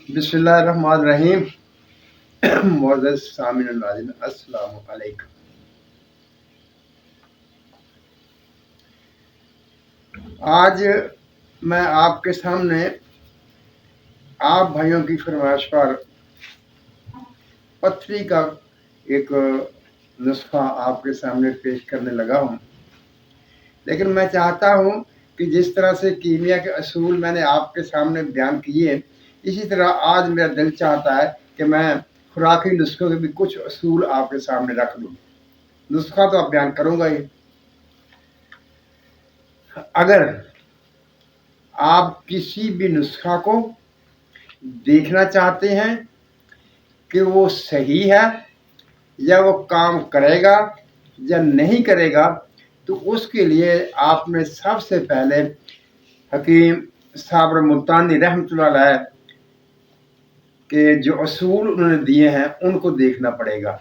بسم اللہ الرحمن الرحیم۔ معزز سامعین و ناظرین، السلام علیکم۔ آج میں آپ کے سامنے آپ بھائیوں کی فرمائش پر پتھری کا ایک نسخہ آپ کے سامنے پیش کرنے لگا ہوں، لیکن میں چاہتا ہوں کہ جس طرح سے کیمیا کے اصول میں نے آپ کے سامنے بیان کیے، اسی طرح آج میرا دل چاہتا ہے کہ میں خوراکی نسخوں کے بھی کچھ اصول آپ کے سامنے رکھ دوں۔ نسخہ تو اب بیان کروں گا ہی۔ اگر آپ کسی بھی نسخہ کو دیکھنا چاہتے ہیں کہ وہ صحیح ہے یا وہ کام کرے گا یا نہیں کرے گا، تو اس کے لیے آپ نے سب سے پہلے حکیم صابر ملتانی رحمۃ اللہ علیہ کے جو اصول انہوں نے دیے ہیں ان کو دیکھنا پڑے گا،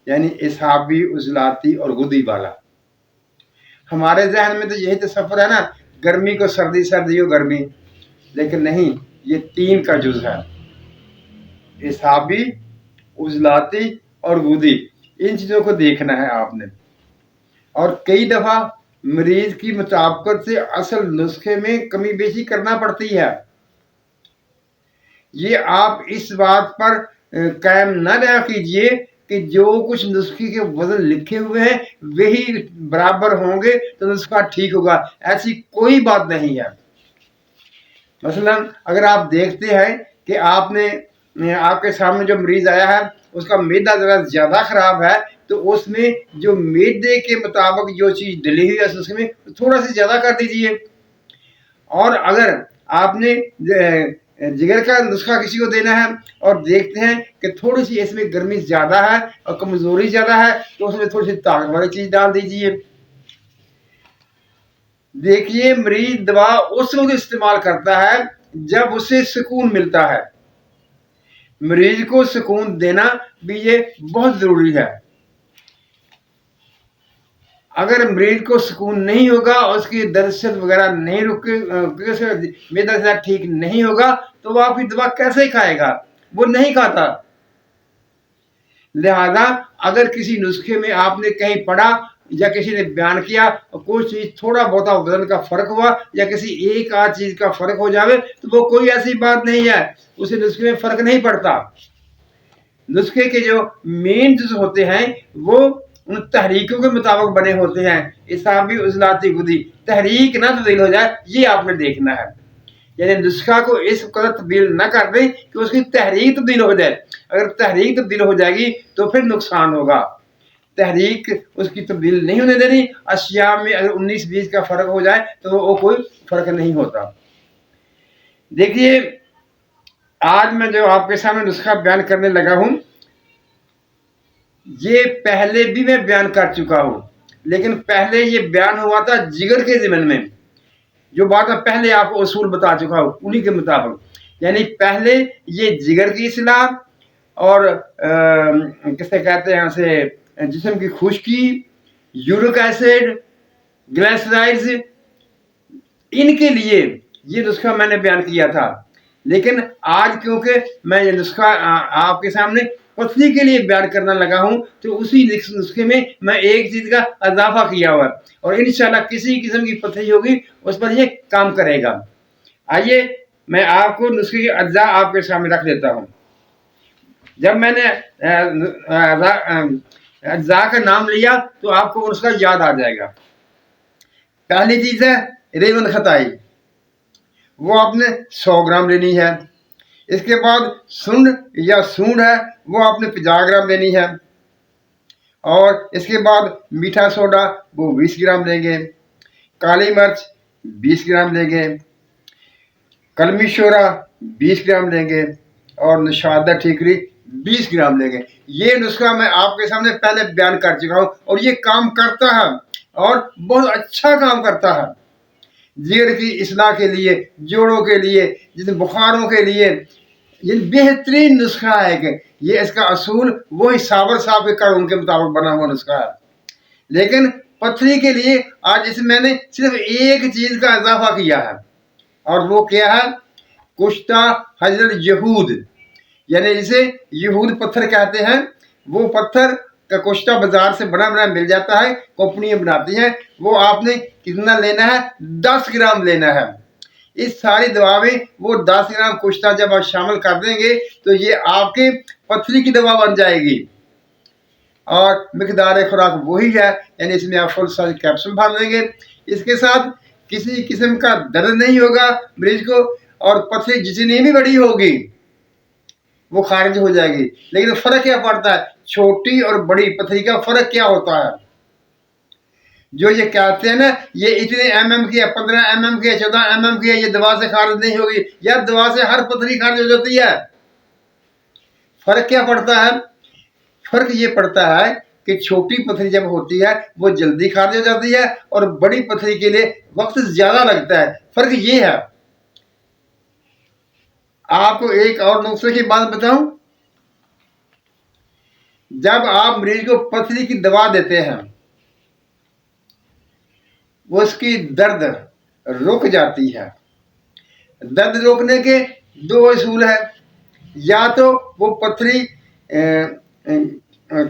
یعنی اصحابی، عضلاتی اور غدی والا۔ ہمارے ذہن میں تو یہی تصور ہے نا، گرمی کو سردی، سردی کو گرمی، لیکن نہیں، یہ تین کا جز ہے: اصحابی، عضلاتی اور غدی۔ ان چیزوں کو دیکھنا ہے آپ نے، اور کئی دفعہ مریض کی مطابقت سے اصل نسخے میں کمی بیشی کرنا پڑتی ہے۔ یہ آپ اس بات پر قائم نہ رہا کیجئے کہ جو کچھ نسخے کے وزن لکھے ہوئے ہیں وہی برابر ہوں گے تو نسخہ ٹھیک ہوگا، ایسی کوئی بات نہیں ہے۔ مثلا اگر آپ دیکھتے ہیں کہ آپ کے سامنے جو مریض آیا ہے اس کا معدہ ذرا زیادہ خراب ہے، تو اس میں جو معدے کے مطابق جو چیز ڈلی ہوئی ہے اس میں تھوڑا سی زیادہ کر دیجئے۔ اور اگر آپ نے جگر کا نسخہ کسی کو دینا ہے اور دیکھتے ہیں کہ تھوڑی سی اس میں گرمی زیادہ ہے اور کمزوری زیادہ ہے، تو اس میں تھوڑی سی طاقت والی چیز ڈال دیجئے۔ دیکھیے، مریض دوا اس وقت استعمال کرتا ہے جب اسے سکون ملتا ہے۔ مریض کو سکون دینا بھی یہ بہت ضروری ہے۔ اگر مریض کو سکون نہیں ہوگا اور اس کی درد وغیرہ نہیں رکے، معدہ سے ٹھیک نہیں ہوگا، تو وہ آپ کی دوا کیسے کھائے گا؟ وہ نہیں کھاتا۔ لہذا اگر کسی نسخے میں آپ نے کہیں پڑھا یا کسی نے بیان کیا اور کوئی چیز تھوڑا بہت وزن کا فرق ہوا یا کسی ایک آدھ چیز کا فرق ہو جاوے، تو وہ کوئی ایسی بات نہیں ہے، اسے نسخے میں فرق نہیں پڑتا۔ نسخے کے جو مین جز ہوتے ہیں وہ ان تحریکوں کے مطابق بنے ہوتے ہیں: اصحابی، عضلاتی، غدی۔ تحریک نہ تبدیل ہو جائے، یہ آپ نے دیکھنا ہے، یعنی نسخہ کو اس قدر تبدیل نہ کر دیں کہ اس کی تحریک تبدیل ہو جائے۔ اگر تحریک تبدیل ہو جائے گی تو پھر نقصان ہوگا۔ تحریک اس کی تبدیل نہیں ہونے دینی۔ اشیاء میں اگر 19-20 کا فرق ہو جائے تو وہ کوئی فرق نہیں ہوتا۔ دیکھیے، آج میں جو آپ کے سامنے نسخہ بیان کرنے لگا ہوں، یہ پہلے بھی میں بیان کر چکا ہوں، لیکن پہلے یہ بیان ہوا تھا جگر کے ضمن میں۔ جو بات میں پہلے آپ کو اصول بتا چکا ہوں انہی کے مطابق، یعنی پہلے یہ جگر کی اصلاح اور کسے کہتے ہیں اسے جسم کی خشکی، یورک ایسڈ، گلائسرائڈز، ان کے لیے یہ نسخہ میں نے بیان کیا تھا۔ لیکن آج کیونکہ میں یہ نسخہ آپ کے سامنے پتھری کے لیے بیان کرنا لگا ہوں، تو اسی نسخے میں ایک چیز کا اضافہ کیا ہوا ہے، اور انشاءاللہ کسی قسم کی پتھری ہوگی اس پر یہ کام کرے گا۔ آئیے میں آپ کو نسخے کے اجزاء آپ کے سامنے رکھ دیتا ہوں۔ جب میں نے اجزاء کا نام لیا تو آپ کو نسخہ یاد آ جائے گا۔ پہلی چیز ہے ریون خطائی، وہ آپ نے 100 گرام لینی ہے۔ اس کے بعد سنڈ یا سونڈ ہے، وہ آپ نے 50 گرام لینی ہے۔ اور اس کے بعد میٹھا سوڈا، وہ 20 گرام لیں گے۔ کالی مرچ 20 گرام لیں گے۔ کلمی شورا 20 گرام لیں گے، اور نشادہ ٹھیکری 20 گرام لیں گے۔ یہ نسخہ میں آپ کے سامنے پہلے بیان کر چکا ہوں، اور یہ کام کرتا ہے اور بہت اچھا کام کرتا ہے۔ جگر کی اصلاح کے لیے، جوڑوں کے لیے، جن بخاروں کے لیے یہ بہترین نسخہ ہے کہ یہ اس کا اصول وہی صابر صاحب کے قانون کے مطابق بنا ہوا نسخہ ہے۔ لیکن پتھری کے لیے آج اس میں نے صرف ایک چیز کا اضافہ کیا ہے، اور وہ کیا ہے कुश्ता हजर यहूद, यानी जिसे यहूद पत्थर कहते हैं, वो पत्थर का कुश्ता बाजार से बना बना मिल जाता है, कंपनियां बनाती हैं। वो आपने कितना लेना है? 10 ग्राम लेना है। इस सारी दवा में वो 10 ग्राम कुश्ता जब आप शामिल कर देंगे तो ये आपके पथरी की दवा बन जाएगी। और मिकदार खुराक वही है, यानी इसमें आप फुल साइज कैप्सूल भर लेंगे। इसके साथ किसी किस्म का दर्द नहीं होगा मरीज को, और पथरी जितनी भी बड़ी होगी वो खारिज हो जाएगी। लेकिन फर्क क्या पड़ता है? छोटी और बड़ी पथरी का फर्क क्या होता है? जो ये कहते हैं ना ये इतने mm की है, 15 mm की है, 14 mm की है, ये दवा से खारिज नहीं होगी। यार दवा से हर पथरी खारिज हो जाती है। फर्क क्या पड़ता है? फर्क ये पड़ता है कि छोटी पथरी जब होती है वो जल्दी खारिज हो जाती है, और बड़ी पथरी के लिए वक्त ज्यादा लगता है। फर्क ये है। आपको एक और नुस्खे की बात बताऊं, जब आप मरीज को पथरी की दवा देते हैं वो उसकी दर्द रुक जाती है। दर्द रोकने के 2 असूल है, या तो वो पथरी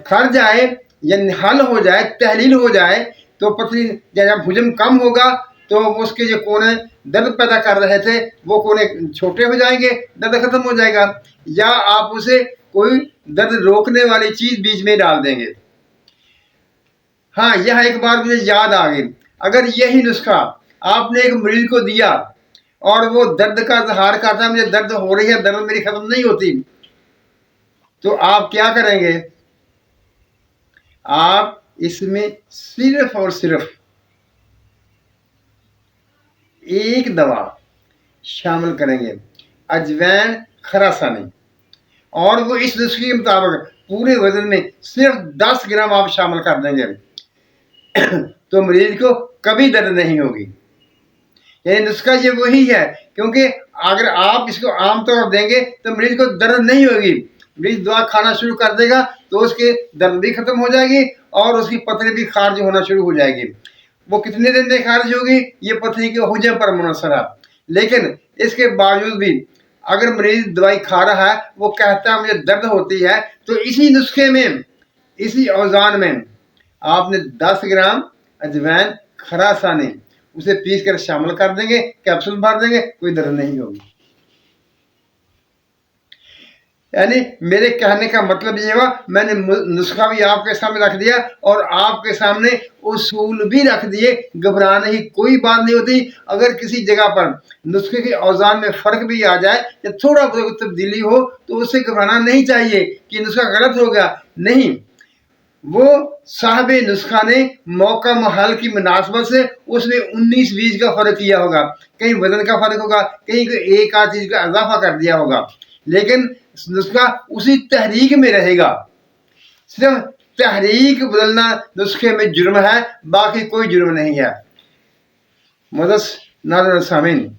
खर जाए या हल हो जाए, तहलील हो जाए, तो पथरी जब हुजम कम होगा तो उसके जो कोने दर्द पैदा कर रहे थे वो कोने छोटे हो जाएंगे, दर्द खत्म हो जाएगा। या आप उसे कोई दर्द रोकने वाली चीज बीच में डाल देंगे। हाँ, यह एक बार मुझे याद आ गई, अगर यही नुस्खा आपने एक मरीज को दिया और वो दर्द का इजहार करता है, मुझे दर्द हो रही है, दर्द मेरी खत्म नहीं होती, तो आप क्या करेंगे? आप इसमें सिर्फ और सिर्फ एक दवा शामिल करेंगे, अजवैन खरासानी, और वो इस नुस्खे के मुताबिक पूरे वजन में सिर्फ 10 ग्राम आप शामिल कर देंगे तो मरीज को कभी दर्द नहीं होगी। यानी नुस्खा ये वही है, क्योंकि अगर आप इसको आमतौर पर देंगे तो मरीज को दर्द नहीं होगी। मरीज दवा खाना शुरू कर देगा तो उसके दर्द भी खत्म हो जाएगी और उसकी पथरी भी खारिज होना शुरू हो जाएगी। वो कितने दिन में खारिज होगी ये पथरी के हुजम पर मुनहसर है। लेकिन इसके बावजूद भी अगर मरीज दवाई खा रहा है, वो कहता है मुझे दर्द होती है, तो इसी नुस्खे में, इसी औजान में आपने 10 ग्राम अजवैन खरासानी उसे पीस कर शामिल कर देंगे, कैप्सूल भर देंगे, कोई दर्द नहीं होगी। यानी मेरे कहने का मतलब ये हुआ, मैंने नुस्खा भी आपके सामने रख दिया और आपके सामने उसूल भी रख दिए। घबराने की कोई बात नहीं होती। अगर किसी जगह पर नुस्खे के औजान में फर्क भी आ जाए या थोड़ा बहुत तब्दीली हो तो उससे घबराना नहीं चाहिए कि नुस्खा गलत हो गया। नहीं, वो साहबे नुस्खा ने मौका महल की मुनासबत से उसमें 19-20 का फर्क किया होगा, कहीं वजन का फर्क होगा, कहीं एक आध चीज का इजाफा कर दिया होगा, लेकिन नुस्खा उसी तहरीक में रहेगा। सिर्फ तहरीक बदलना नुस्खे में जुर्म है, बाकी कोई जुर्म नहीं है। मुदस नाज़रीन सामीन,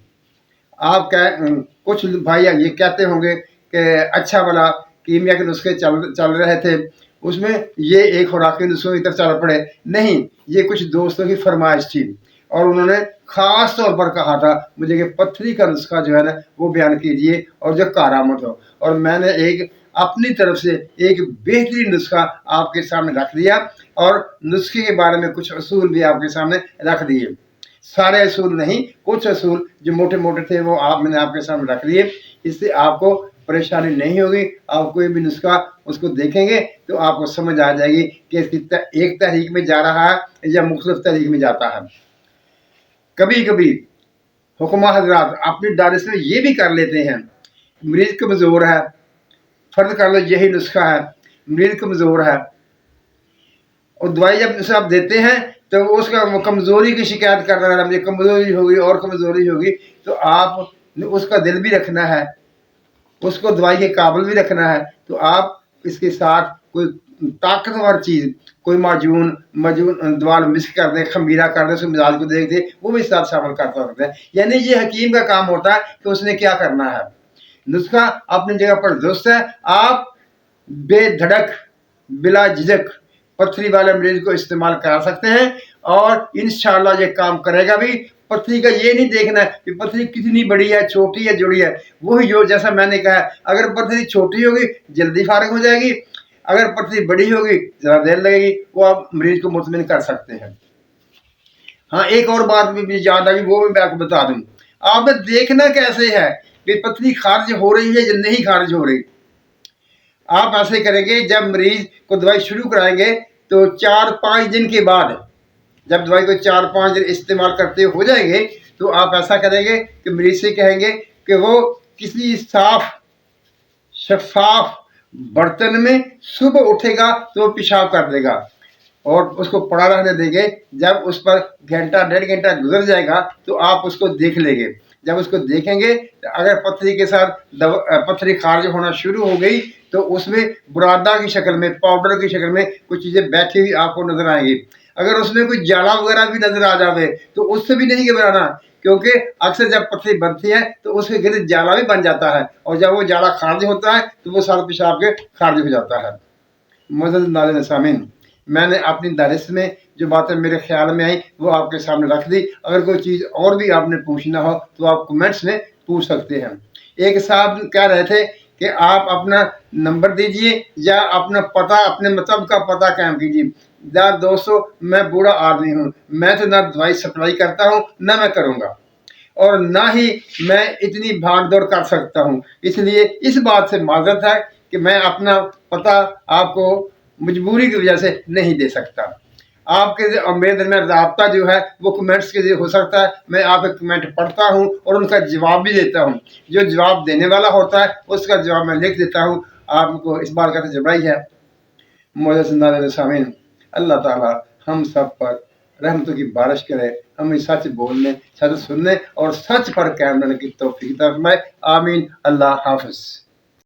आप कुछ भाई ये कहते होंगे कि अच्छा भला कीमिया के नुस्खे चल रहे थे, उसमें ये एक खुराकी नुस्खों की तरफ चल पड़े। नहीं, ये कुछ दोस्तों की फरमाइश थी और उन्होंने खास तौर पर कहा था मुझे कि पथरी का नुस्खा जो है ना वो बयान कीजिए और जो कारामद हो, और मैंने एक अपनी तरफ से एक बेहतरीन नुस्खा आपके सामने रख दिया और नुस्खे के बारे में कुछ असूल भी आपके सामने रख दिए। सारे असूल नहीं, कुछ असूल जो मोटे मोटे थे वो मैंने आपके सामने रख दिए। इससे आपको परेशानी नहीं होगी। आप कोई भी नुस्खा उसको देखेंगे तो आपको समझ आ जाएगी कि इसकी एक तहरीक में जा रहा है या मुख्तलिफ तहरीक में जाता है। कभी कभी हुक्मा हजरात अपनी दानिश में ये भी कर लेते हैं, मरीज कमज़ोर है, फर्ज कर लो यही नुस्खा है, मरीज कमज़ोर है और दवाई जब उसे आप देते हैं तो उसका कमज़ोरी की शिकायत कर रहा है, मुझे कमज़ोरी होगी और कमज़ोरी होगी, तो आप उसका दिल भी रखना है, उसको दवाई के काबिल भी रखना है। तो आप इसके साथ कोई ताकतवर चीज़, कोई माजून दवा मिक्स कर दें, खमीरा कर दें, उसके मिजाज को देख दें, वो भी साथ शामिल कर सकते हैं। यानी ये हकीम का काम होता है कि उसने क्या करना है। नुस्खा अपनी जगह पर दुरुस्त है। आप बेधड़क बिला झिझक पथरी वाले मरीज को इस्तेमाल करा सकते हैं और इंशाल्लाह ये काम करेगा भी। पथरी का ये नहीं देखना है कि पथरी कितनी बड़ी है, छोटी है, जुड़ी है। वही जो जैसा मैंने कहा, अगर पथरी छोटी होगी जल्दी फारिग हो जाएगी, अगर पथरी बड़ी होगी ज़रा देर लगेगी। वो आप मरीज को मुतमिन कर सकते हैं। हाँ, एक और बात भी याद आ गई, वो भी मैं आपको बता दूं। आपने देखना कैसे है कि पथरी खारिज हो रही है या नहीं खारिज हो रही। आप ऐसे करेंगे, जब मरीज को दवाई शुरू कराएंगे तो 4-5 दिन के बाद, जब दवाई को 4-5 दिन इस्तेमाल करते हो जाएंगे, तो आप ऐसा करेंगे कि मरीज से कहेंगे कि वो किसी साफ शफाफ बर्तन में सुबह उठेगा तो वो पेशाब कर देगा और उसको पड़ा रहने देंगे। जब उस पर घंटा 1.5 घंटा गुजर जाएगा तो आप उसको देख लेंगे। जब उसको देखेंगे तो अगर पथरी के साथ पथरी खारिज होना शुरू हो गई तो उसमें बुरादा की शक्ल में, पाउडर की शक्ल में कुछ चीज़ें बैठी हुई आपको नजर आएंगी। अगर उसमें कोई जाला वगैरह भी नजर आ जावे तो उससे भी नहीं घबराना, क्योंकि अक्सर जब पथरी बनती है तो उसके गिर्द जाला भी बन जाता है, और जब वो जाला खारिज होता है तो वो सारा पेशाब के खारिज हो जाता है। मज़ीद नाज़रीन सामीन, मैंने अपनी दानिश में जो बातें मेरे ख्याल में आई वो आपके सामने रख दी। अगर कोई चीज़ और भी आपने पूछना हो तो आप कमेंट्स में पूछ सकते हैं। एक साहब कह रहे थे कि आप अपना नंबर दीजिए या अपना पता, अपने मतलब का पता कायम कीजिए। यार दोस्तों, मैं बूढ़ा आदमी हूँ, मैं तो ना दवाई सप्लाई करता हूँ ना मैं करूँगा, और ना ही मैं इतनी भाग दौड़ कर सकता हूँ। इसलिए इस बात से माजरत है कि मैं अपना पता आपको मजबूरी की वजह से नहीं दे सकता। आपके और मेरे दरमियान राब्ता जो है वो कमेंट्स के जरिए हो सकता है। मैं आपके कमेंट पढ़ता हूँ और उनका जवाब भी देता हूँ। जो जवाब देने वाला होता है उसका जवाब मैं लिख देता हूँ। आपको इस बार का तजुर्बा ही है। मौजूद सामीन, अल्लाह ताला हम सब पर रहमतों की बारिश करे, हमें सच बोलने, सच सुनने और सच पर कायम रहने की तौफीक अता फरमाए। आमीन। अल्लाह हाफ़िज़।